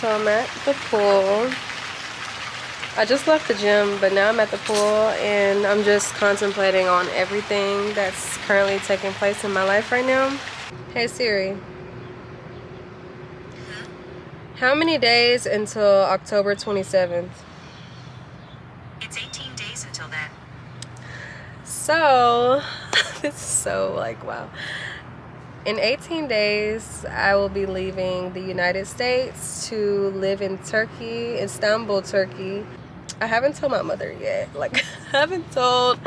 So I'm at the pool. I just left the gym, but now I'm at the pool and I'm just contemplating on everything that's currently taking place in my life right now. Hey Siri, how many days until October 27th? It's 18 days until then. So, this is so like, wow. In 18 days, I will be leaving the United States to live in Turkey, Istanbul, Turkey. I haven't told my mother yet. Like, I haven't told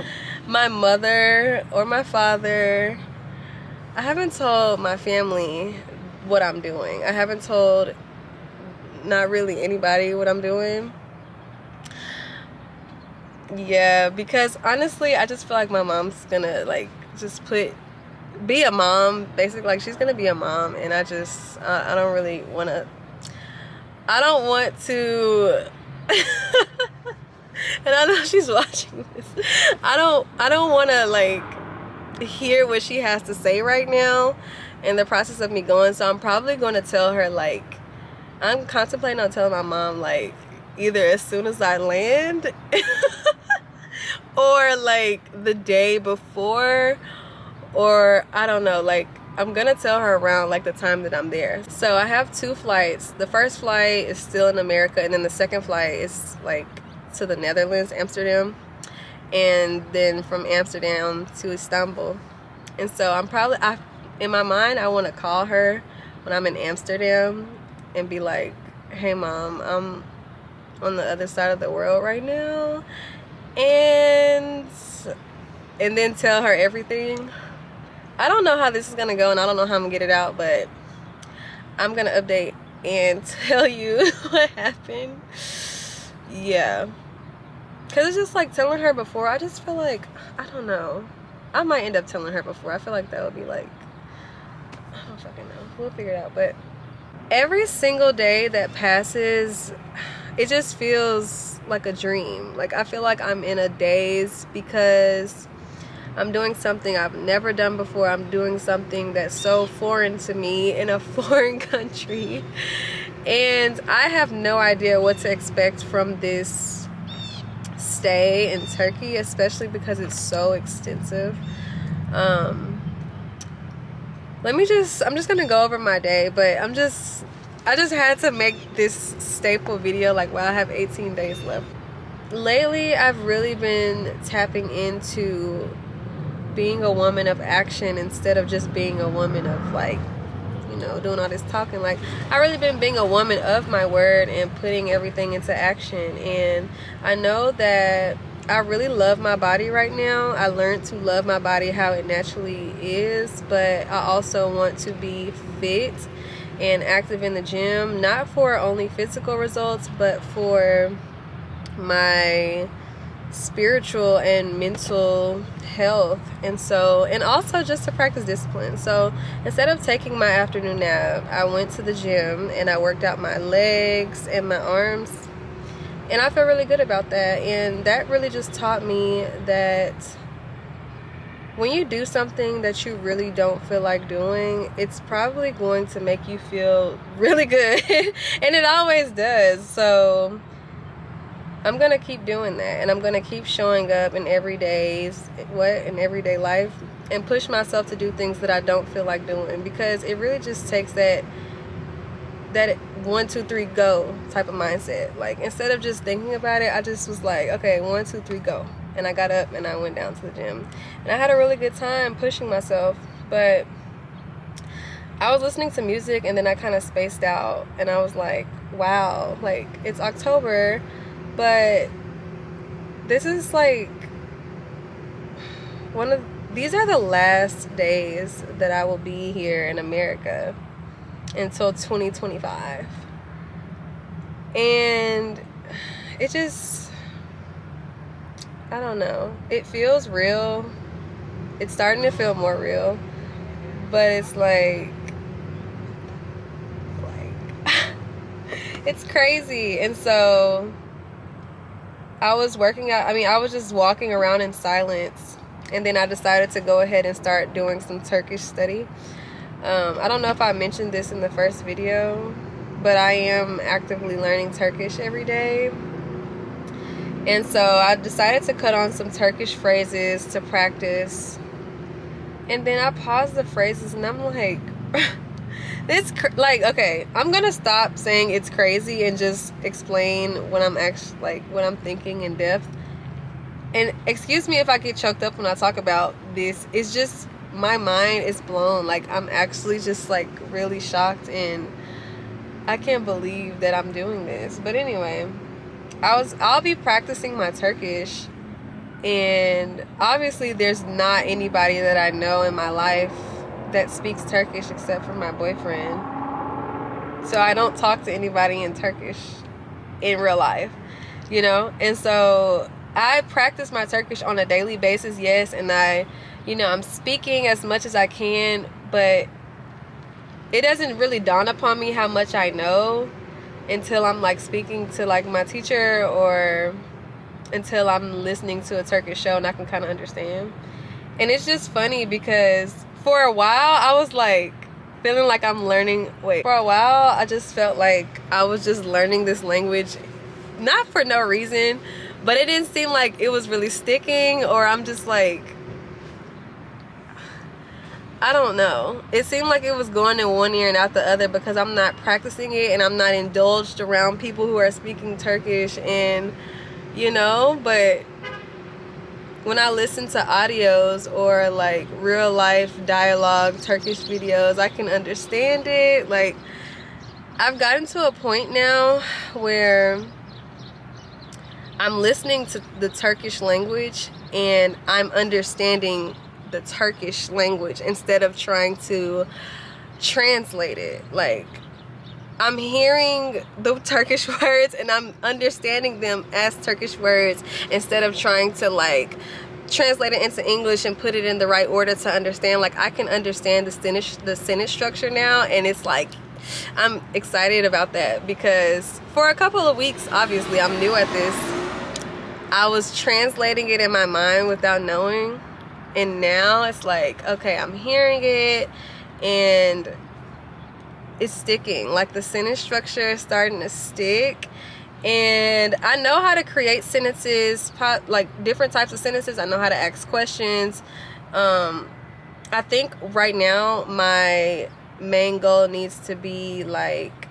my mother or my father. I haven't told my family what I'm doing. I haven't told not really anybody what I'm doing. Yeah, because honestly, I just feel like my mom's gonna like just be a mom, basically. Like, she's gonna be a mom, and I don't really want to. I don't want to. And I know she's watching this. I don't want to like hear what she has to say right now in the process of me going. So I'm probably going to tell her, like, I'm contemplating on telling my mom, like, either as soon as I land or like the day before, or I don't know, like I'm gonna tell her around like the time that I'm there. So I have 2 flights. The first flight is still in America, and then the second flight is like to the Netherlands, Amsterdam, and then from Amsterdam to Istanbul. And so I'm probably, in my mind, I want to call her when I'm in Amsterdam and be like, hey mom, I'm on the other side of the world right now, and then tell her everything. I don't know how this is gonna go, and I don't know how I'm gonna get it out, but I'm gonna update and tell you what happened. Yeah, because it's just like telling her before, I just feel like, I don't know, I might end up telling her before. I feel like that would be like, I don't fucking know, we'll figure it out. But every single day that passes, it just feels like a dream. Like, I feel like I'm in a daze because I'm doing something I've never done before. I'm doing something that's so foreign to me in a foreign country. And I have no idea what to expect from this stay in Turkey, especially because it's so extensive. I'm just gonna go over my day, but I just had to make this staple video, like, while I have 18 days left. Lately, I've really been tapping into being a woman of action instead of just being a woman of, like, you know, doing all this talking. Like, I really been being a woman of my word and putting everything into action. And I know that I really love my body right now. I learned to love my body how it naturally is, but I also want to be fit and active in the gym, not for only physical results, but for my spiritual and mental health. And also just to practice discipline. So instead of taking my afternoon nap, I went to the gym and I worked out my legs and my arms, and I feel really good about that. And that really just taught me that when you do something that you really don't feel like doing, it's probably going to make you feel really good. And it always does. So I'm gonna keep doing that, and I'm gonna keep showing up in everyday life and push myself to do things that I don't feel like doing, because it really just takes that 1, 2, 3 go type of mindset. Like, instead of just thinking about it, I just was like, okay, 1, 2, 3 go, and I got up and I went down to the gym, and I had a really good time pushing myself. But I was listening to music, and then I kind of spaced out, and I was like, wow, like, it's October, but this is like these are the last days that I will be here in America until 2025. And it just, I don't know, it feels real. It's starting to feel more real, but it's like it's crazy. And so I was working out. I mean, I was just walking around in silence, and then I decided to go ahead and start doing some Turkish study. I don't know if I mentioned this in the first video, but I am actively learning Turkish every day. And so I decided to cut on some Turkish phrases to practice. And then I paused the phrases and I'm like, okay, I'm gonna stop saying it's crazy and just explain what I'm actually, like, what I'm thinking in depth. And excuse me if I get choked up when I talk about this. It's just, my mind is blown. Like, I'm actually just, like, really shocked, and I can't believe that I'm doing this. But anyway, I'll be practicing my Turkish, and obviously there's not anybody that I know in my life that speaks Turkish except for my boyfriend. So I don't talk to anybody in Turkish in real life, you know? And so I practice my Turkish on a daily basis, yes, and I'm speaking as much as I can, but it doesn't really dawn upon me how much I know until I'm, like, speaking to, like, my teacher, or until I'm listening to a Turkish show and I can kind of understand. And it's just funny because for a while I was, like, feeling like I'm learning. For a while I just felt like I was just learning this language, not for no reason, but it didn't seem like it was really sticking, or I'm just like, I don't know. It seemed like it was going in one ear and out the other because I'm not practicing it and I'm not indulged around people who are speaking Turkish, and but when I listen to audios or, like, real life dialogue Turkish videos, I can understand it. Like, I've gotten to a point now where I'm listening to the Turkish language and I'm understanding the Turkish language instead of trying to translate it. Like, I'm hearing the Turkish words and I'm understanding them as Turkish words instead of trying to, like, translate it into English and put it in the right order to understand. Like, I can understand the sentence structure now, and it's like, I'm excited about that because for a couple of weeks, obviously I'm new at this, I was translating it in my mind without knowing, and now it's like, okay, I'm hearing it and it's sticking. Like, the sentence structure is starting to stick, and I know how to create sentences, like different types of sentences. I know how to ask questions. I think right now my main goal needs to be, like,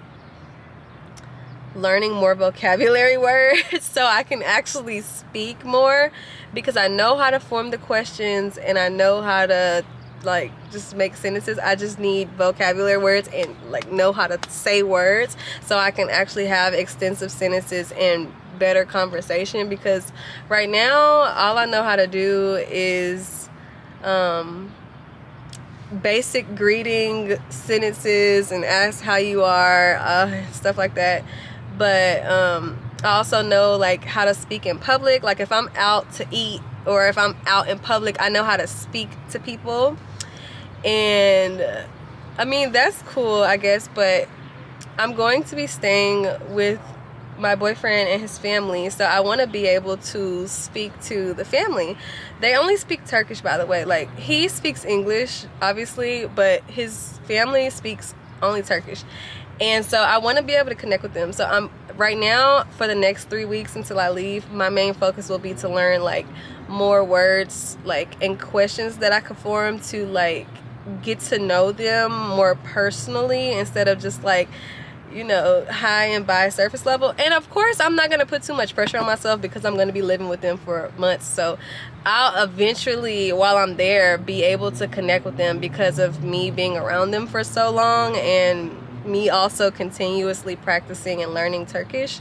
learning more vocabulary words so I can actually speak more, because I know how to form the questions and I know how to, like, just make sentences. I just need vocabulary words and, like, know how to say words so I can actually have extensive sentences and better conversation, because right now all I know how to do is basic greeting sentences and ask how you are, stuff like that. But I also know, like, how to speak in public. Like, if I'm out to eat or if I'm out in public, I know how to speak to people. And I mean, that's cool, I guess, but I'm going to be staying with my boyfriend and his family, so I want to be able to speak to the family. They only speak Turkish, by the way. Like, he speaks English, obviously, but his family speaks only Turkish. And so I want to be able to connect with them. So I'm right now, for the next 3 weeks until I leave, my main focus will be to learn, like, more words, like, and questions that I could form to, like, get to know them more personally instead of just, like, high and by surface level. And of course, I'm not going to put too much pressure on myself because I'm going to be living with them for months. So I'll eventually, while I'm there, be able to connect with them because of me being around them for so long and me also continuously practicing and learning Turkish.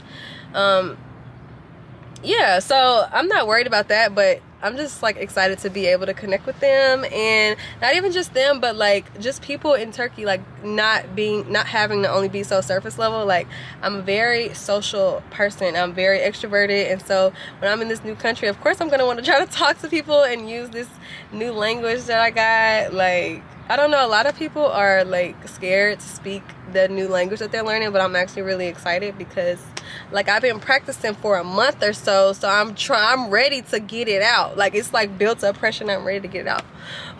Yeah, so I'm not worried about that, but I'm just, like, excited to be able to connect with them, and not even just them, but, like, just people in Turkey, like, not having to only be so surface level. Like, I'm a very social person. I'm very extroverted, and so when I'm in this new country, of course I'm gonna want to try to talk to people and use this new language that I got. Like, I don't know, a lot of people are, like, scared to speak the new language that they're learning, but I'm actually really excited because, like, I've been practicing for a month or so, so I'm ready to get it out. Like, it's, like, built up pressure and I'm ready to get it out.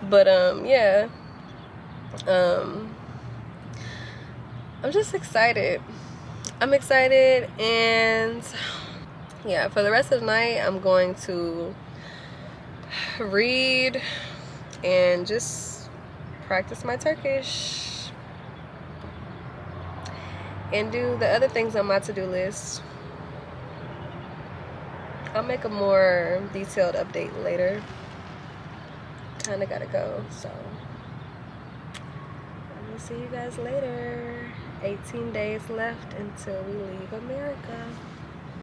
But yeah, I'm just excited. I'm excited, and yeah, for the rest of the night, I'm going to read and just practice my Turkish and do the other things on my to-do list. I'll make a more detailed update later. Kind of gotta go, so I'm gonna see you guys later. 18 days left until we leave America.